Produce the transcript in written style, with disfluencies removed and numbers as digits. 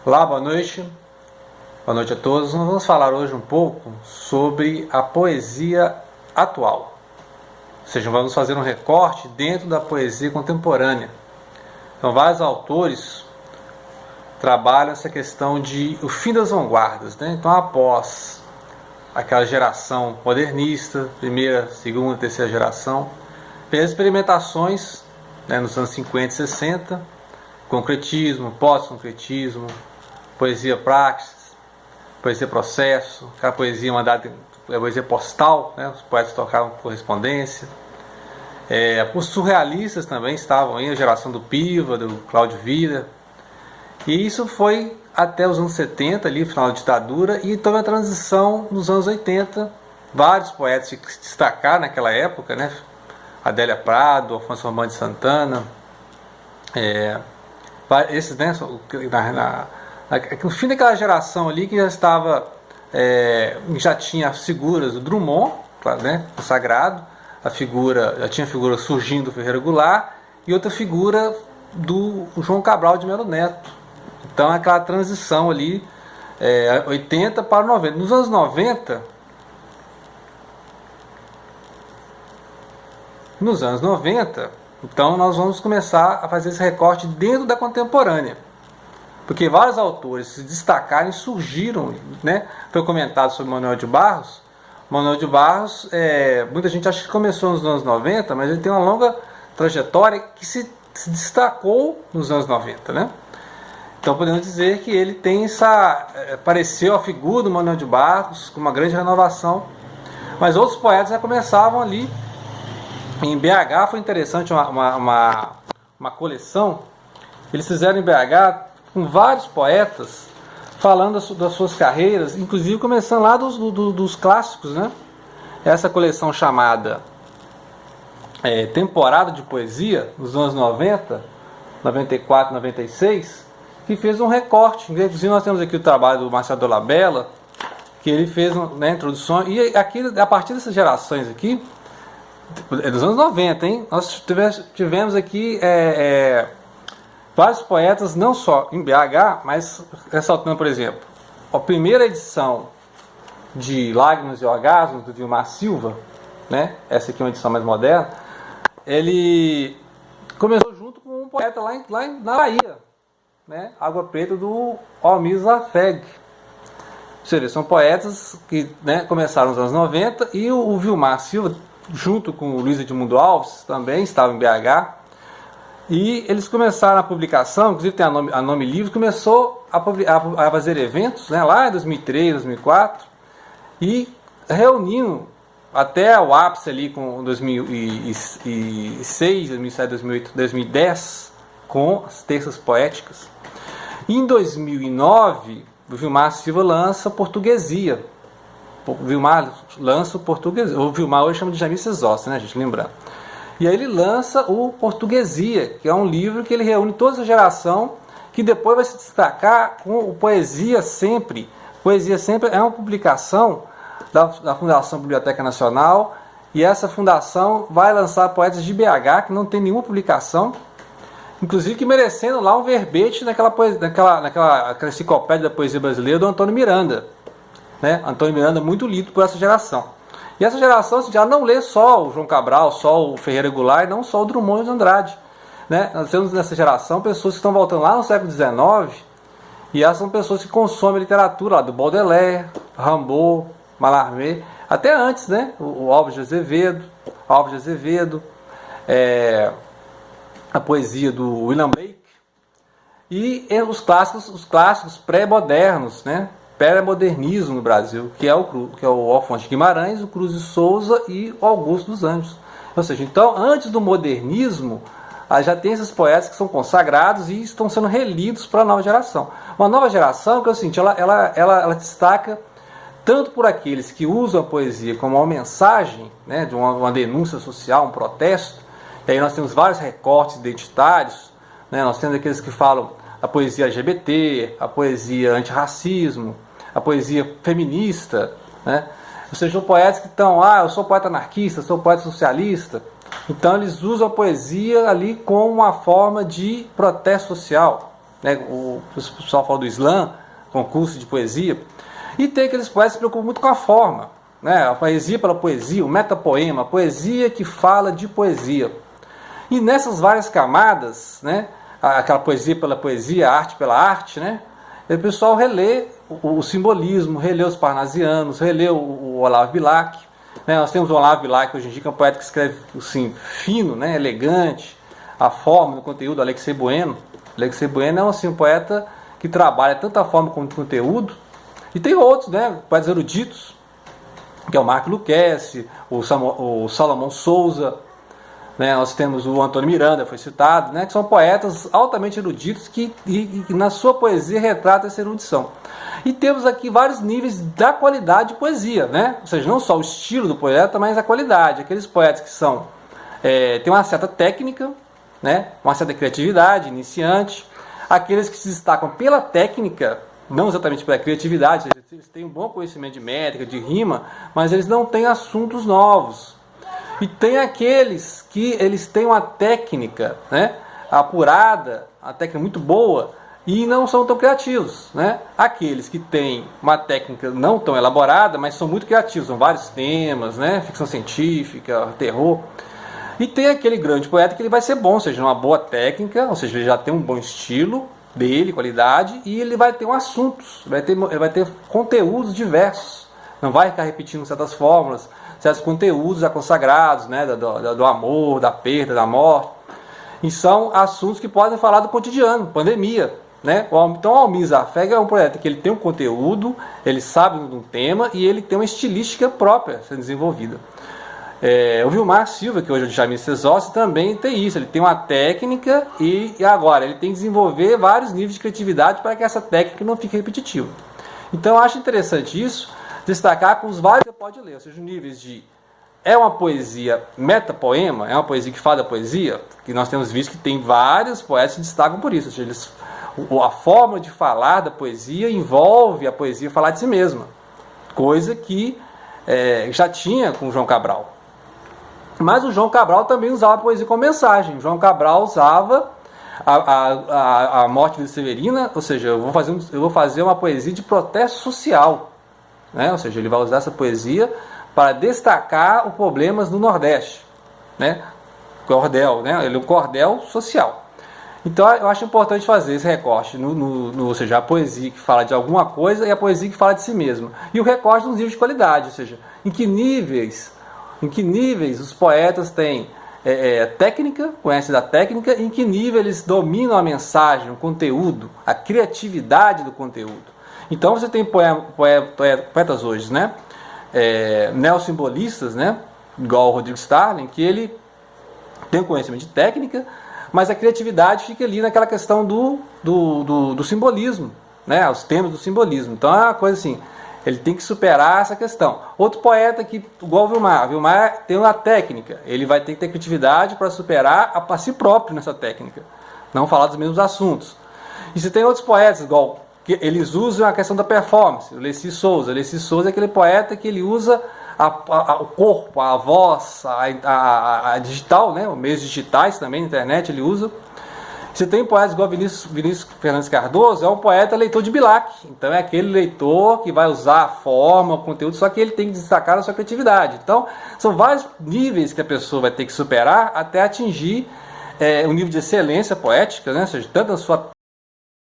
Olá, boa noite. Boa noite a todos. Nós vamos falar hoje um pouco sobre a poesia atual. Ou seja, vamos fazer um recorte dentro da poesia contemporânea. Então, vários autores trabalham essa questão de o fim das vanguardas, né? Então, após aquela geração modernista, primeira, segunda, terceira geração, fez experimentações, né, nos anos 50 e 60, concretismo, pós-concretismo, poesia praxis, poesia processo, aquela poesia mandada, a poesia postal, né? Os poetas tocavam correspondência. Os surrealistas também estavam aí, a geração do Piva, do Cláudio Villa. E isso foi até os anos 70, ali, final da ditadura, e teve a transição nos anos 80. Vários poetas se destacaram naquela época, né? Adélia Prado, Afonso Romão de Santana, esses, né, no fim daquela geração ali que já estava, já tinha as figuras do Drummond, claro, né, consagrado, já tinha a figura surgindo do Ferreira Goulart e outra figura do João Cabral de Melo Neto. Então aquela transição ali, 80 para 90. Nos anos 90, então nós vamos começar a fazer esse recorte dentro da contemporânea. Porque vários autores se destacaram e surgiram, né? Foi comentado sobre Manuel de Barros. Manuel de Barros, muita gente acha que começou nos anos 90, mas ele tem uma longa trajetória que se destacou nos anos 90, né? Então podemos dizer que ele tem apareceu a figura do Manuel de Barros com uma grande renovação. Mas outros poetas já começavam ali. Em BH foi interessante uma coleção. Eles fizeram em BH com vários poetas falando das suas carreiras, inclusive começando lá dos clássicos, né? Essa coleção chamada Temporada de Poesia, dos anos 90, 94, 96, que fez um recorte. Inclusive nós temos aqui o trabalho do Marcelo Dolabella, que ele fez, né, introdução, e aqui, a partir dessas gerações aqui, dos anos 90, hein? Nós tivemos aqui vários poetas, não só em BH, mas ressaltando, por exemplo, a primeira edição de Lágrimas e Orgasmos, do Vilmar Silva, né? Essa aqui é uma edição mais moderna. Ele começou junto com um poeta lá na Bahia, né? Água Preta, do Almir Zafeg. Ou seja, são poetas que, né, começaram nos anos 90, e o Vilmar Silva, junto com o Luiz Edmundo Alves, também estava em BH, e eles começaram a publicação, inclusive tem a Nome Livre, começou a fazer eventos, né, lá em 2003, 2004, e reunindo até o ápice ali com 2006, 2007, 2008, 2010, com as terças poéticas. E em 2009, o Vilmar Silva lança Portuguesia. O Vilmar lança o Portuguesia. O Vilmar hoje chama de Jamil Sesossi, né, gente? Lembrando. E aí ele lança o Portuguesia, que é um livro que ele reúne toda essa geração, que depois vai se destacar com o Poesia Sempre. Poesia Sempre é uma publicação da Fundação Biblioteca Nacional, e essa fundação vai lançar poetas de BH que não tem nenhuma publicação, inclusive que merecendo lá um verbete naquela enciclopédia da poesia brasileira do Antônio Miranda, né? Antônio Miranda muito lido por essa geração. E essa geração já não lê só o João Cabral, só o Ferreira Goulart, e não só o Drummond de Andrade, né? Nós temos nessa geração pessoas que estão voltando lá no século XIX, e essas são pessoas que consomem literatura lá do Baudelaire, Rimbaud, Mallarmé, até antes, né? O Alves de Azevedo, a poesia do William Blake, e os clássicos pré-modernos, né? Pré-modernismo no Brasil, que é o Alfonso de Guimarães, o Cruz de Souza e o Augusto dos Anjos. Ou seja, então, antes do modernismo, já tem esses poetas que são consagrados e estão sendo relidos para a nova geração. Uma nova geração que eu senti, ela destaca tanto por aqueles que usam a poesia como uma mensagem, né, de uma denúncia social, um protesto. E aí nós temos vários recortes identitários, né? Nós temos aqueles que falam a poesia LGBT, a poesia antirracismo, a poesia feminista, né? Ou seja, são poetas que estão, eu sou poeta anarquista, sou poeta socialista. Então eles usam a poesia ali como uma forma de protesto social. né? O pessoal fala do slam, concurso de poesia. E tem aqueles poetas que se preocupam muito com a forma, né? A poesia pela poesia, o metapoema, a poesia que fala de poesia. E nessas várias camadas, né? Aquela poesia pela poesia, a arte pela arte, né? O pessoal relê o simbolismo, relê os parnasianos, relê o Olavo Bilac. Né? Nós temos o Olavo Bilac hoje em dia, que é um poeta que escreve assim, fino, né? Elegante, a forma do conteúdo, Alexei Bueno. Alexei Bueno é assim, um poeta que trabalha tanto a forma como o conteúdo. E tem outros, né? Poetas eruditos, que é o Marco Lucchesi, o Salomão Souza, né? Nós temos o Antônio Miranda, foi citado, né? Que são poetas altamente eruditos que na sua poesia retratam essa erudição. E temos aqui vários níveis da qualidade de poesia, né? Ou seja, não só o estilo do poeta, mas a qualidade. Aqueles poetas que são têm uma certa técnica, né? Uma certa criatividade, iniciante. Aqueles que se destacam pela técnica, não exatamente pela criatividade, ou seja, eles têm um bom conhecimento de métrica, de rima, mas eles não têm assuntos novos. E tem aqueles que eles têm uma técnica, né, apurada, uma técnica muito boa, e não são tão criativos, né? Aqueles que têm uma técnica não tão elaborada, mas são muito criativos, são vários temas, né? Ficção científica, terror. E tem aquele grande poeta que ele vai ser bom, ou seja, uma boa técnica, ou seja, ele já tem um bom estilo dele, qualidade, e ele vai ter um assuntos, ele vai ter conteúdos diversos, não vai ficar repetindo certas fórmulas, certos conteúdos já consagrados, né, do amor, da perda, da morte. E são assuntos que podem falar do cotidiano, pandemia, né? Então o Almir Zafeg é um poeta que ele tem um conteúdo, ele sabe de um tema e ele tem uma estilística própria sendo desenvolvida. O Vilmar Silva, que hoje é de Jamil Cesossi, também tem isso, ele tem uma técnica e agora ele tem que desenvolver vários níveis de criatividade para que essa técnica não fique repetitiva. Então eu acho interessante isso, destacar com os vários que você pode ler, ou seja, níveis de é uma poesia metapoema, é uma poesia que fala da poesia, que nós temos visto que tem vários poetas que se destacam por isso, ou seja, a forma de falar da poesia envolve a poesia falar de si mesma, coisa que já tinha com o João Cabral. Mas o João Cabral também usava a poesia como mensagem. O João Cabral usava a morte de Severina, ou seja, eu vou fazer uma poesia de protesto social, né? Ou seja, ele vai usar essa poesia para destacar os problemas do Nordeste, né? Cordel, né? Ele é um cordel social. Então eu acho importante fazer esse recorte, ou seja, a poesia que fala de alguma coisa e a poesia que fala de si mesma. E o recorte nos níveis de qualidade, ou seja, em que níveis os poetas têm técnica, conhecem da técnica, em que nível eles dominam a mensagem, o conteúdo, a criatividade do conteúdo. Então você tem poetas hoje, né? Neossimbolistas, né? Igual o Rodrigo Starling, que ele tem um conhecimento de técnica, mas a criatividade fica ali naquela questão do simbolismo, né? Os temas do simbolismo. Então é uma coisa assim, ele tem que superar essa questão. Outro poeta que, igual o Vilmar tem uma técnica, ele vai ter que ter criatividade para superar a si próprio nessa técnica, não falar dos mesmos assuntos. E se tem outros poetas, igual que eles usam a questão da performance, o Leci Souza é aquele poeta que ele usa o corpo, a voz, a digital, né? Os meios digitais também, na internet ele usa. Você tem poetas igual Vinícius Fernandes Cardoso, é um poeta leitor de Bilac, então é aquele leitor que vai usar a forma, o conteúdo, só que ele tem que destacar a sua criatividade. Então são vários níveis que a pessoa vai ter que superar até atingir um nível de excelência poética, né? Ou seja, tanto na sua